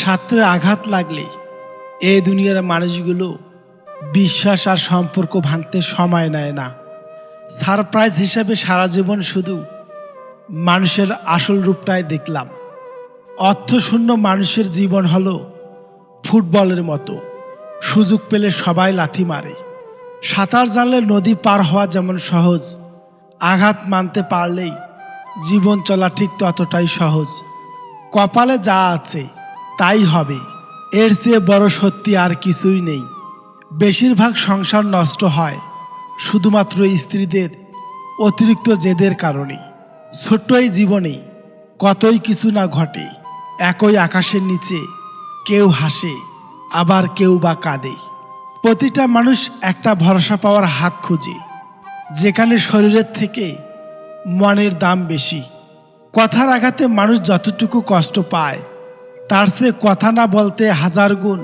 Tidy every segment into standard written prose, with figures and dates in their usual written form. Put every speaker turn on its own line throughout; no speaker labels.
স্বার্থের আঘাত লাগলে এই দুনিয়ার মানুষগুলো বিশ্বাস আর সম্পর্ক ভাঙতে সময় নেয় না। সারপ্রাইজ হিসেবে সারা জীবন শুধু মানুষের আসল রূপটাই দেখলাম। অর্থশূন্য মানুষের জীবন হলো ফুটবলের মতো, সুযোগ পেলে সবাই লাথি মারে। সাঁতার জানলে নদী পার হওয়া যেমন সহজ, আঘাত মানতে পারলেই জীবন চলা ঠিক ততটাই সহজ। কপালে যা আছে তাই হবে, এর চেয়ে বড় সত্যি আর কিছুই নেই। বেশিরভাগ সংসার নষ্ট হয় শুধুমাত্র স্ত্রীদের অতিরিক্ত জেদের কারণে। ছোট্ট এই জীবনে কতই কিছু না ঘটে, একই আকাশের নিচে কেউ হাসে আবার কেউ বা কাঁদে। প্রতিটা মানুষ একটা ভরসা পাওয়ার হাত খুঁজে, যেখানে শরীরের থেকে মনের দাম বেশি। কথার আঘাতে মানুষ যতটুকু কষ্ট পায়, তার চেয়ে কথা না বলতে 1000 গুণ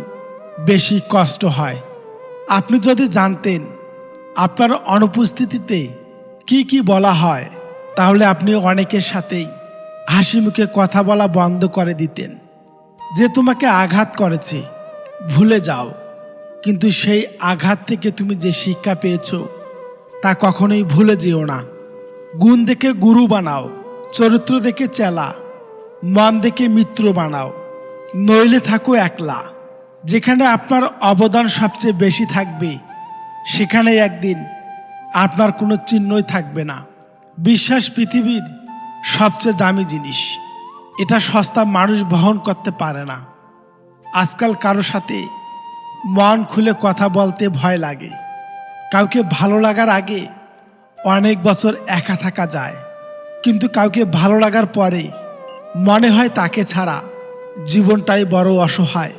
বেশি কষ্ট হয়। আপনি যদি জানতেন আপনার অনুপস্থিতিতে কি কি বলা হয়, তাহলে আপনি অনেকের সাথেই হাসি মুখে কথা বলা বন্ধ করে দিতেন। যে তোমাকে আঘাত করেছে ভুলে যাও, কিন্তু সেই আঘাত থেকে তুমি যে শিক্ষা পেয়েছো তা কখনোই ভুলে যেও না। গুণ দেখে গুরু বানাও, চরিত্র দেখে চেলা, মন দেখে মিত্র বানাও, নইলে থাকো একলা। যেখানে আপনার অবদান সবচেয়ে বেশি থাকবে, সেখানে একদিন আপনার কোনো চিহ্নই থাকবে না। বিশ্বাস পৃথিবীর সবচেয়ে দামি জিনিস, এটা সস্তা মানুষ বহন করতে পারে না। আজকাল কারো সাথে মন খুলে কথা বলতে ভয় লাগে। কাউকে ভালো লাগার আগে অনেক বছর একা থাকা যায়, কিন্তু কাউকে ভালো লাগার পরে মনে হয় তাকে ছাড়া জীবনটাই বড় অসহায়।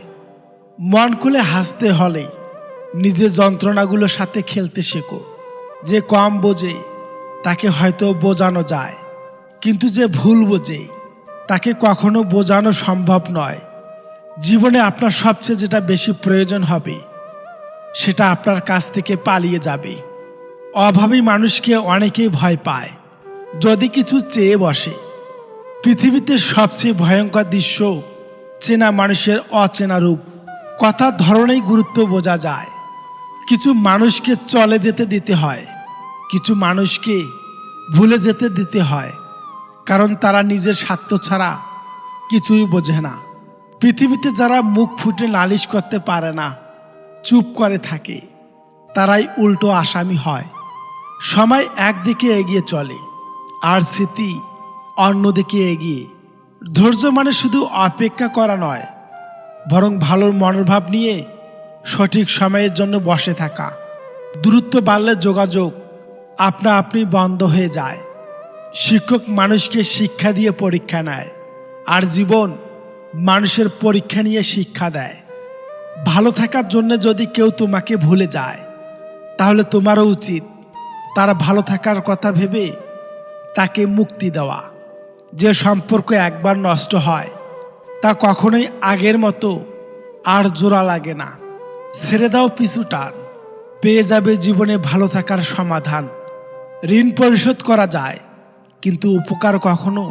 মন খুলে হাসতে হলে নিজের যন্ত্রণাগুলোর সাথে খেলতে শেখো। যে কম বোঝে তাকে হয়তো বোঝানো যায়, কিন্তু যে ভুল বোঝে তাকে কখনো বোঝানো সম্ভব নয়। জীবনে আপনার সবচেয়ে যেটা বেশি প্রয়োজন হবে, সেটা আপনার কাছ থেকে পালিয়ে যাবে। অভাবী মানুষকে অনেকেই ভয় পায় যদি কিছু চেয়ে বসে। পৃথিবীতে সবচেয়ে ভয়ঙ্কর দৃশ্য চেনা মানুষের অচেনা রূপ। কথার ধরনেই গুরুত্ব বোঝা যায়। কিছু মানুষকে চলে যেতে দিতে হয়, কিছু মানুষকে ভুলে যেতে দিতে হয়, কারণ তারা নিজের স্বার্থ ছাড়া কিছুই বোঝে না। পৃথিবীতে যারা মুখ ফুটে নালিশ করতে পারে না, চুপ করে থাকে, তারাই উল্টো আসামি হয়। সময় একদিকে এগিয়ে চলে আর স্মৃতি অন্যদিকে এগিয়ে। ধৈর্য মানে শুধু অপেক্ষা করা নয়, বরং ভালো মনোভাব নিয়ে সঠিক সময়ের জন্য বসে থাকা। দূরত্ব বাড়লে যোগাযোগ আপনা আপনি বন্ধ হয়ে যায়। শিক্ষক মানুষকে শিক্ষা দিয়ে পরীক্ষা নেয়, আর জীবন মানুষের পরীক্ষা নিয়ে শিক্ষা দেয়। ভালো থাকার জন্য যদি কেউ তোমাকে ভুলে যায়, তাহলে তোমারও উচিত তার ভালো থাকার কথা ভেবে তাকে মুক্তি দেওয়া। যে সম্পর্ক একবার নষ্ট হয়, তা কখনোই আগের মতো আর জোড়া লাগে না। ছেড়ে দাও পিছু টান, পেয়ে যাবে জীবনে ভালো থাকার সমাধান। ঋণ পরিশোধ করা যায়, কিন্তু উপকার কখনো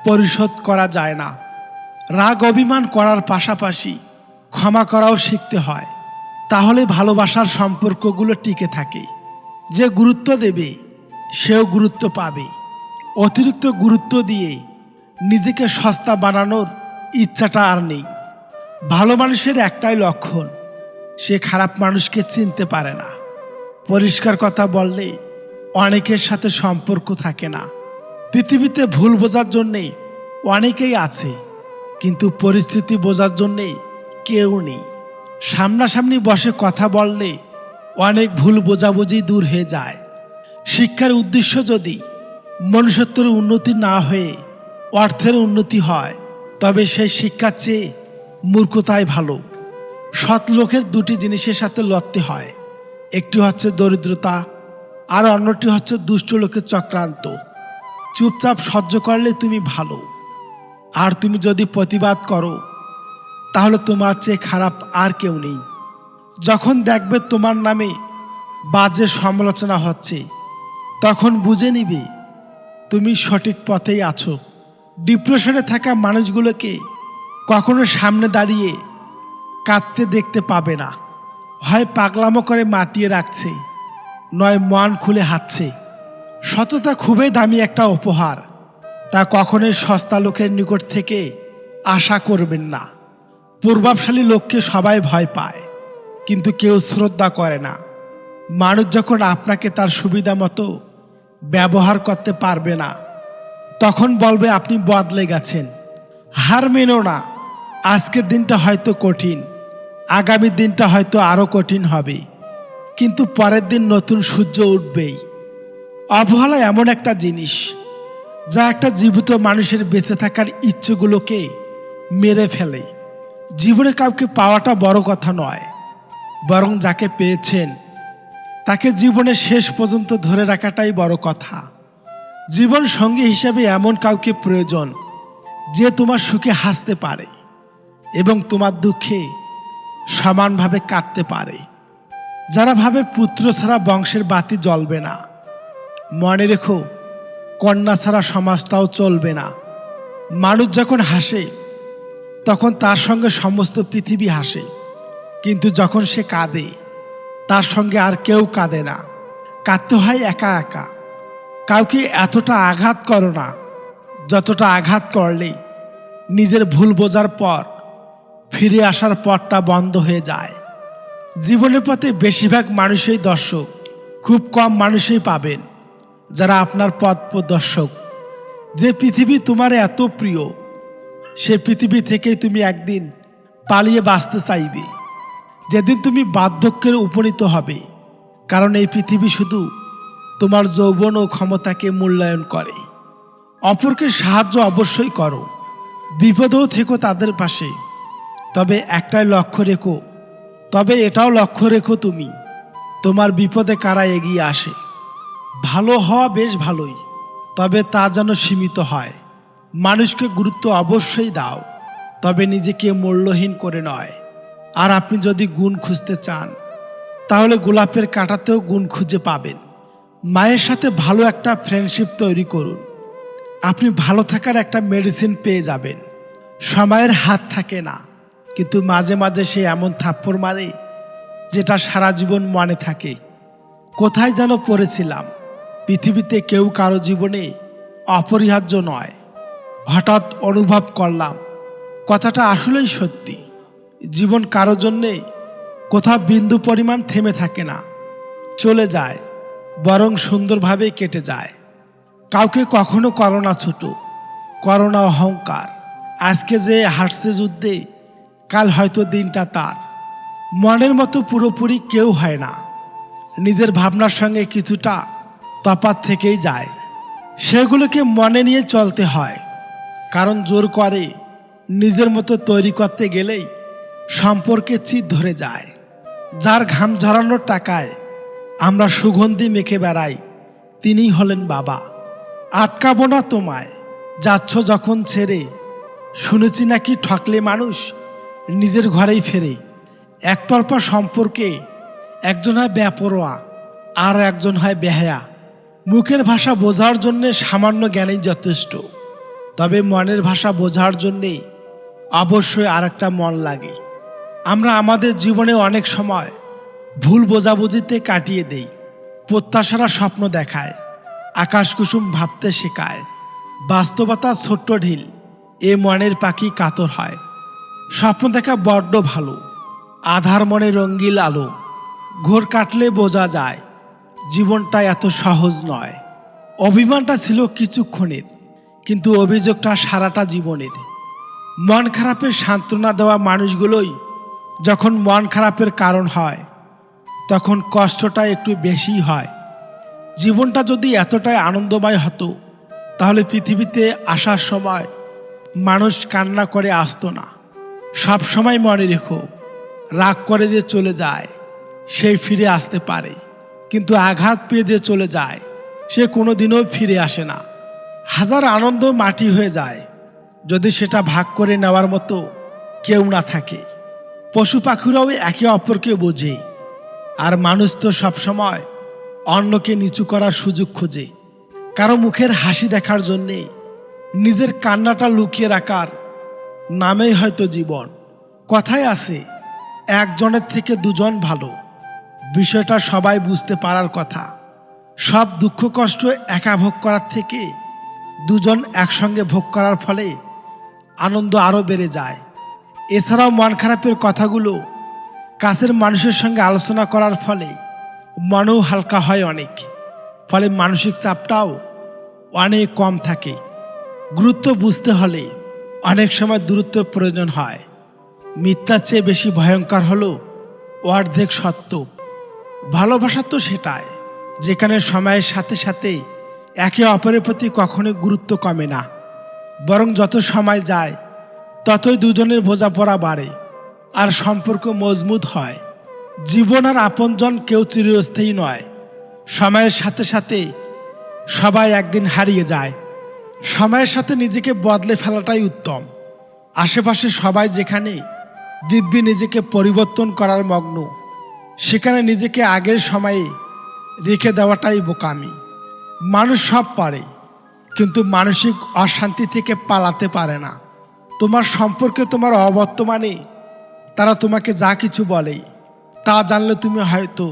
পরিশোধ করা যায় না। রাগ অভিমান করার পাশাপাশি ক্ষমা করাও শিখতে হয়, তাহলে ভালোবাসার সম্পর্কগুলো টিকে থাকে। যে গুরুত্ব দেবে সেও গুরুত্ব পাবে। অতিরিক্ত গুরুত্ব দিয়ে নিজেকে সস্তা বানানোর ইচ্ছাটা আর নেই। ভালো মানুষের একটাই লক্ষণ, সে খারাপ মানুষকে চিনতে পারে না। পরিষ্কার কথা বললে অনেকের সাথে সম্পর্ক থাকে না। পৃথিবীতে ভুল বোঝার জন্যে অনেকেই আছে, কিন্তু পরিস্থিতি বোঝার জন্যে কেউ নেই। সামনাসামনি বসে কথা বললে অনেক ভুল বোঝাবুঝি দূর হয়ে যায়। শিক্ষার উদ্দেশ্য যদি মনুষ্যত্বের উন্নতি না হয়ে অর্থের উন্নতি হয়, তবে সেই শিক্ষার চেয়ে মূর্খতাই ভালো। সৎ লোকের দুটি জিনিসের সাথে লড়তে হয়, একটি হচ্ছে দরিদ্রতা, আর অন্যটি হচ্ছে দুষ্ট লোকের চক্রান্ত। চুপচাপ সহ্য করলে তুমি ভালো, আর তুমি যদি প্রতিবাদ করো, তাহলে তোমার চেয়ে খারাপ আর কেউ নেই। যখন দেখবে তোমার নামে বাজে সমালোচনা হচ্ছে, তখন বুঝে নিবে তুমি সঠিক পথেই আছো। ডিপ্রেশনে থাকা মানুষগুলোকে কখনো সামনে দাঁড়িয়ে কাঁদতে দেখতে পাবে না। হয় পাগলামো করে মাতিয়ে রাখছে, নয় মন খুলে হাঁটছে। সততা খুবই দামি একটা উপহার, তা কখনোই সস্তা লোকের নিকট থেকে আশা করবেন না। প্রভাবশালী লোককে সবাই ভয় পায়, কিন্তু কেউ শ্রদ্ধা করে না। মানুষ যখন আপনাকে তার সুবিধা মতো ব্যবহার করতে পারবে না, তখন বলবে আপনি বদলে গেছেন। হার মেনো না। আজকের দিনটা হয়তো কঠিন, আগামী দিনটা হয়তো আরও কঠিন হবে, কিন্তু পরের দিন নতুন সূর্য উঠবেই। অবহেলা এমন একটা জিনিস যা একটা জীবিত মানুষের বেঁচে থাকার ইচ্ছেগুলোকে মেরে ফেলে। জীবনে কাউকে পাওয়াটা বড় কথা নয়, বরং যাকে পেয়েছেন তাকে জীবনের শেষ পর্যন্ত ধরে রাখাটাই বড় কথা। জীবন সঙ্গী হিসেবে এমন কাউকে প্রয়োজন যে তোমার সুখে হাসতে পারে এবং তোমার দুঃখে সমানভাবে কাঁদতে পারে। যারা ভাবে পুত্র ছাড়া বংশের বাতি জ্বলবে না, মনে রেখো কন্যা ছাড়া সমাজটাও চলবে না। মানুষ যখন হাসে তখন তার সঙ্গে সমস্ত পৃথিবী হাসে, কিন্তু যখন সে কাঁদে তার সঙ্গে আর কেউ কাঁদে না। কাঁদতে হয় একা একা। কাউকে এতটা আঘাত করো না যতটা আঘাত করলে নিজের ভুল বোঝার পর ফিরে আসার পথটা বন্ধ হয়ে যায়। জীবনের পথে বেশিরভাগ মানুষই দর্শক, খুব কম মানুষই পাবেন যারা আপনার পথ প্রদর্শক। যে পৃথিবী তোমার এত প্রিয়, সে পৃথিবী থেকেই তুমি একদিন পালিয়ে বাঁচতে চাইবে, যেদিন তুমি বার্ধক্যের উপনীত হবে। কারণ এই পৃথিবী শুধু তোমার যৌবন ও ক্ষমতাকে মূল্যায়ন করে। অপরকে সাহায্য অবশ্যই করো, বিপদেও থেকো তাদের পাশে। তবে একটাই লক্ষ্য রেখো, এটাও লক্ষ্য রেখো তুমি তোমার বিপদে কারা এগিয়ে আসে। ভালো হওয়া বেশ ভালোই, তবে তা যেন সীমিত হয়। মানুষকে গুরুত্ব অবশ্যই দাও, তবে নিজেকে মূল্যহীন করে নয়। আর আপনি যদি গুণ খুঁজতে চান, তাহলে গোলাপের কাঁটাতেও গুণ খুঁজে পাবেন। মায়ের সাথে ভালো একটা ফ্রেন্ডশিপ তৈরি করুন, আপনি ভালো থাকার একটা মেডিসিন পেয়ে যাবেন। সময়ের হাত থাকে না, কিন্তু মাঝে মাঝে সে এমন থাপ্পড় মারে যেটা সারা জীবন মনে থাকে। কোথায় যেন পড়েছিলাম, পৃথিবীতে কেউ কারো জীবনে অপরিহার্য নয়। হঠাৎ অনুভব করলাম কথাটা আসলেই সত্যি। জীবন কারো জন্যে কোথাও বিন্দু পরিমাণ থেমে থাকে না, চলে যায়, বরং সুন্দরভাবে কেটে যায়। কাউকে কখনো করো না ছোট, করো না অহংকার। আজকে যে হাঁটছে যুদ্ধে, কাল হয়তো দিনটা তার। মনের মতো পুরোপুরি কেউ হয় না, নিজের ভাবনার সঙ্গে কিছুটা তফাৎ থেকেই যায়। সেগুলোকে মনে নিয়ে চলতে হয়, কারণ জোর করে নিজের মতো তৈরি করতে গেলেই সম্পর্কে চিত ধরে যায়। যার ঘাম ঝরানোর টাকায় আমরা সুগন্ধি মেখে বেড়াই, তিনিই হলেন বাবা। আটকাবো না তোমায়, যাচ্ছ যখন ছেড়ে। শুনেছি নাকি ঠকলে মানুষ নিজের ঘরেই ফেরে। একতরফা সম্পর্কে একজন হয় বেপরোয়া, আর একজন হয় বেহায়া। মুখের ভাষা বোঝার জন্যে সামান্য জ্ঞানই যথেষ্ট, তবে মনের ভাষা বোঝার জন্যে অবশ্যই আর একটা মন লাগে। আমরা আমাদের জীবনে অনেক সময় ভুল বোঝাবুঝিতে কাটিয়ে দেই। প্রত্যাশারা স্বপ্ন দেখায়, আকাশ কুসুম ভাবতে শেখায়। বাস্তবতা ছোট্ট ঢিল, এ মনের পাখি কাতর হয়। স্বপ্ন দেখা বড্ড ভালো, আধার মনে রঙ্গিল আলো। ঘোর কাটলে বোঝা যায় জীবনটা এত সহজ নয়। অভিমানটা ছিল কিছুক্ষণের, কিন্তু অভিযোগটা সারাটা জীবনের। মন খারাপের সান্ত্বনা দেওয়া মানুষগুলোই যখন মন খারাপের কারণ হয়, তখন কষ্টটা একটু বেশি হয়। জীবনটা যদি এতটাই আনন্দময় হতো, তাহলে পৃথিবীতে আসার সময় মানুষ কান্না করে আসতো না। সব সময় মনে রেখো, রাগ করে যে চলে যায় সেই ফিরে আসতে পারে, কিন্তু আঘাত পেয়ে যে চলে যায় সে কোনোদিনও ফিরে আসে না। হাজার আনন্দ মাটি হয়ে যায় যদি সেটা ভাগ করে নেওয়ার মতো কেউ না থাকে। পশু পাখিরাও একে অপরকে বোঝে, আর মানুষ তো সবসময় অন্যকে নিচু করার সুযোগ খোঁজে। কারো মুখের হাসি দেখার জন্যে নিজের কান্নাটা লুকিয়ে রাখার নামেই হয়তো জীবন। কথায় আছে, একজনের থেকে দুজন ভালো। বিষয়টা সবাই বুঝতে পারার কথা। সব দুঃখ কষ্ট একা ভোগ করার থেকে দুজন একসঙ্গে ভোগ করার ফলে আনন্দ আরও বেড়ে যায়। এছাড়াও মন খারাপের কথাগুলো কাছের মানুষের সঙ্গে আলোচনা করার ফলে মনও হালকা হয় অনেক, ফলে মানসিক চাপটাও অনেক কম থাকে। গুরুত্ব বুঝতে হলে অনেক সময় দূরত্বের প্রয়োজন হয়। মিথ্যার চেয়ে বেশি ভয়ঙ্কর হলো অর্ধেক সত্য। ভালোবাসা তো সেটাই, যেখানে সময়ের সাথে সাথে একে অপরের প্রতি কখনোই গুরুত্ব কমে না, বরং যত সময় যায় ততই দুজনের বোঝাপড়া বাড়ে আর সম্পর্ক মজবুত হয়। জীবন আর আপনজন কেউ চিরস্থায়ী নয়। সময়ের সাথে সাথে সবাই একদিন হারিয়ে যায়। সময়ের সাথে নিজেকে বদলে ফেলাটাই উত্তম। আশেপাশে সবাই যেখানে দিব্যি নিজেকে পরিবর্তন করার মগ্ন, সেখানে নিজেকে আগের সময়ে রেখে দেওয়াটাই বোকামি। মানুষ সব পারে, কিন্তু মানসিক অশান্তি থেকে পালাতে পারে না। তোমার সম্পর্কে তোমার অবর্তমানে তারা তোমাকে যা কিছু বলে তা জানলে তুমি হয়তো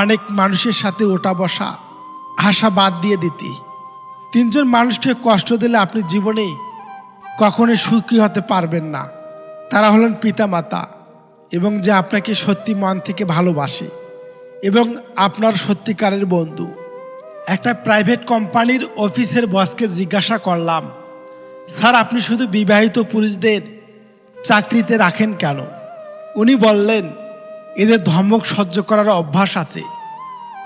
অনেক মানুষের সাথে ওঠা বসা হাসা বাদ দিয়ে দিতে। তিনজন মানুষকে কষ্ট দিলে আপনি জীবনে কখনোই সুখী হতে পারবেন না। তারা হলেন পিতামাতা, এবং যে আপনাকে সত্যি মন থেকে ভালোবাসে এবং আপনার সত্যিকারের বন্ধু। একটা প্রাইভেট কোম্পানির অফিসের বসকে জিজ্ঞাসা করলাম, স্যার, আপনি শুধু বিবাহিত পুরুষদের চাকরিতে রাখেন কেন? উনি বললেন, এদের ধমক সহ্য করার অভ্যাস আছে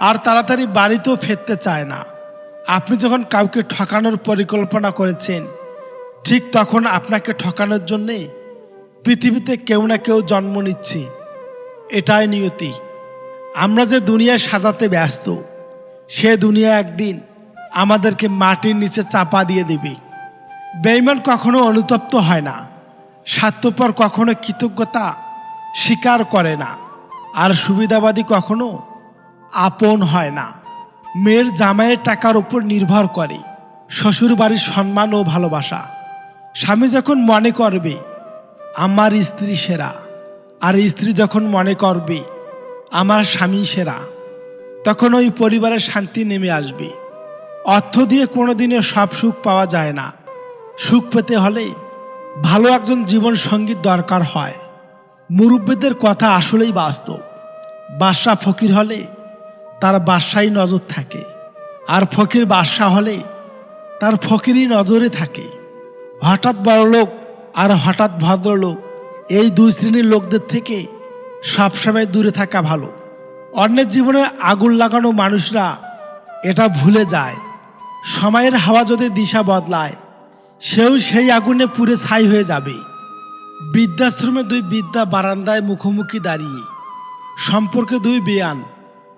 আর তাড়াতাড়ি বাড়িতেও ফিরতে চায় না। আপনি যখন কাউকে ঠকানোর পরিকল্পনা করেছেন, ঠিক তখন আপনাকে ঠকানোর জন্যে পৃথিবীতে কেউ না কেউ জন্ম নিচ্ছে। এটাই নিয়তি। আমরা যে দুনিয়ায় সাজাতে ব্যস্ত, সে দুনিয়া একদিন আমাদেরকে মাটির নিচে চাপা দিয়ে দেবে। বেঈমান কখনো অনুতপ্ত হয় না, স্বার্থপর কখনো কৃতজ্ঞতা স্বীকার করে না, আর সুবিধাবাদী কখনো আপন হয় না। মেয়ের জামাইয়ের টাকার উপর নির্ভর করে শ্বশুর বাড়ির সম্মান ও ভালোবাসা। স্বামী যখন মনে করবে আমার স্ত্রী সেরা, আর স্ত্রী যখন মনে করবে আমার স্বামী সেরা, তখন ওই পরিবারের শান্তি নেমে আসবে। অর্থ দিয়ে কোনোদিনও সব সুখ পাওয়া যায় না। সুখ পেতে হলে ভালো একজন জীবন সঙ্গী দরকার হয়। মুরব্বীদের কথা আসলেই বাস্তব। বাদশাহ ফকির হলে তার বাদশাহী নজর থাকে, আর ফকির বাদশাহ হলে তার ফকিরই নজরে থাকে। হঠাৎ বড়লোক আর হঠাৎ ভদ্রলোক, এই দুই শ্রেণীর লোকদের থেকে সবসময় দূরে থাকা ভালো। অন্যের জীবনে আগুন লাগানো মানুষরা এটা ভুলে যায়, সময়ের হাওয়া যদি দিশা বদলায়, সেও সেই আগুনে পুড়ে ছাই হয়ে যাবে। বৃদ্ধাশ্রমে দুই বৃদ্ধা বারান্দায় মুখোমুখি দাঁড়িয়ে, সম্পর্কে দুই বেয়ান,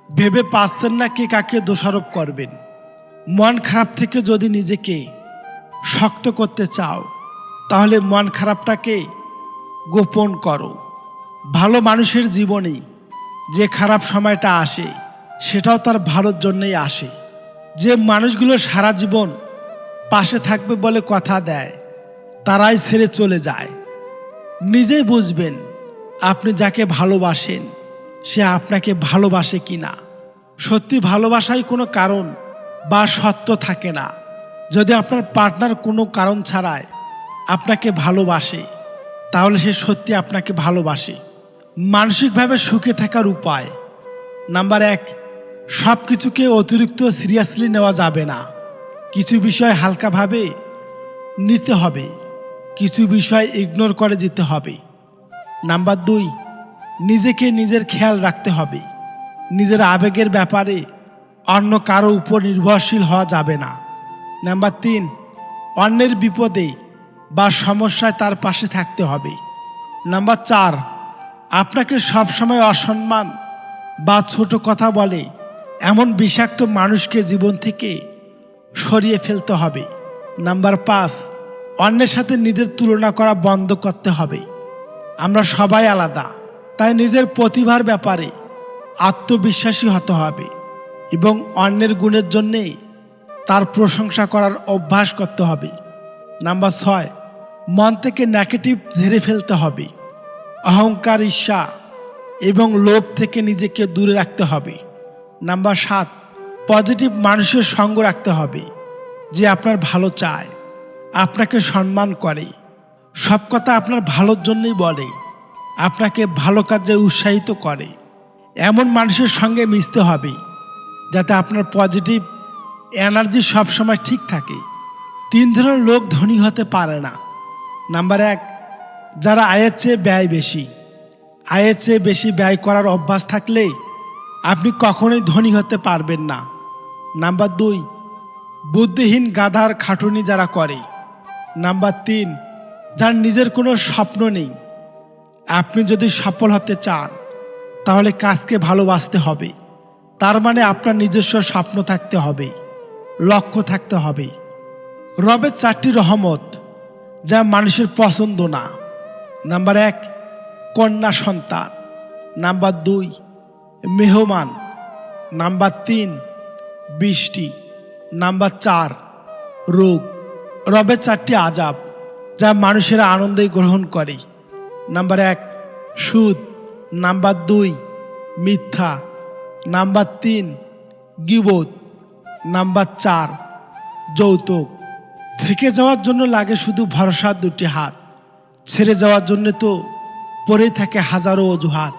ভেবে পাচ্ছেন না কে কাকে দোষারোপ করবেন। মন খারাপ থেকে যদি নিজেকে শক্ত করতে চাও, তাহলে মন খারাপটাকে গোপন করো। ভালো মানুষের জীবনে যে খারাপ সময়টা আসে, সেটাও তার ভালোর জন্যই আসে। যে মানুষগুলো সারা জীবন পাশে থাকবে বলে কথা দেয়, তারাই ছেড়ে চলে যায়। নিজেই বুঝবেন আপনি যাকে ভালোবাসেন সে আপনাকে ভালোবাসে কি না। সত্যি ভালোবাসায় কোনো কারণ বা সত্য থাকে না। যদি আপনার পার্টনার কোনো কারণ ছাড়াই আপনাকে ভালোবাসে, তাহলে সে সত্যি আপনাকে ভালোবাসে। মানসিকভাবে সুখে থাকার উপায়: নাম্বার 1, সব কিছুকে অতিরিক্ত সিরিয়াসলি নেওয়া যাবে না। কিছু বিষয় হালকাভাবে নিতে হবে, কিছু বিষয় ইগনোর করে যেতে হবে। নাম্বার 2, নিজেকে নিজের খেয়াল রাখতে হবে। নিজের আবেগের ব্যাপারে অন্য কারো উপর নির্ভরশীল হওয়া যাবে না। নাম্বার 3, অন্যের বিপদে বা সমস্যায় তার পাশে থাকতে হবে। নাম্বার 4, আপনাকে সবসময় অসম্মান বা ছোট কথা বলে এমন বিষাক্ত মানুষকে জীবন থেকে সরিয়ে ফেলতে হবে। নাম্বার 5, অন্যের সাথে নিজের তুলনা করা বন্ধ করতে হবে। আমরা সবাই আলাদা, তাই নিজের প্রতিভার ব্যাপারে আত্মবিশ্বাসী হতে হবে এবং অন্যের গুণের জন্যে তার প্রশংসা করার অভ্যাস করতে হবে। নাম্বার 6, মন থেকে নেগেটিভ ঝেড়ে ফেলতে হবে। অহংকার, ঈর্ষা এবং লোভ থেকে নিজেকে দূরে রাখতে হবে। নাম্বার 7, পজিটিভ মানুষের সঙ্গ রাখতে হবে, যে আপনার ভালো চায়, আপনাকে সম্মান করে, সব কথা আপনার ভালোর জন্যই বলে, আপনাকে ভালো কাজে উৎসাহিত করে। এমন মানুষের সঙ্গে মিশতে হবে যাতে আপনার পজিটিভ এনার্জি সবসময় ঠিক থাকে। 3 ধরনের লোক ধনী হতে পারে না। নাম্বার 1, যারা আয়ের চেয়ে ব্যয় বেশি। আয়ের চেয়ে বেশি ব্যয় করার অভ্যাস থাকলে আপনি কখনোই ধনী হতে পারবেন না। নাম্বার 2, বুদ্ধিহীন গাধার খাটুনি যারা করে। নাম্বার 3, যার নিজের কোনো স্বপ্ন নেই। আপনি যদি সফল হতে চান তাহলে কাজকে ভালোবাসতে হবে। তার মানে আপনার নিজস্ব স্বপ্ন থাকতে হবে, লক্ষ্য থাকতে হবে। রবের 4টি রহমত যা মানুষের পছন্দ না। নাম্বার 1, কন্যা সন্তান। নাম্বার 2, মেহমান। নাম্বার 3, বৃষ্টি। নাম্বার 4, রোগ। রবের 4টি আযাব যা মানুষেরা আনন্দে গ্রহণ করে। নাম্বার 1, সুদ। নাম্বার 2, মিথ্যা। নাম্বার 3, গীবত। নাম্বার 4, যৌতুক। থেকে যাওয়ার জন্য লাগে শুধু ভরসার 2টি হাত, ছেড়ে যাওয়ার জন্য তো পড়েই থাকে হাজারো অজুহাত।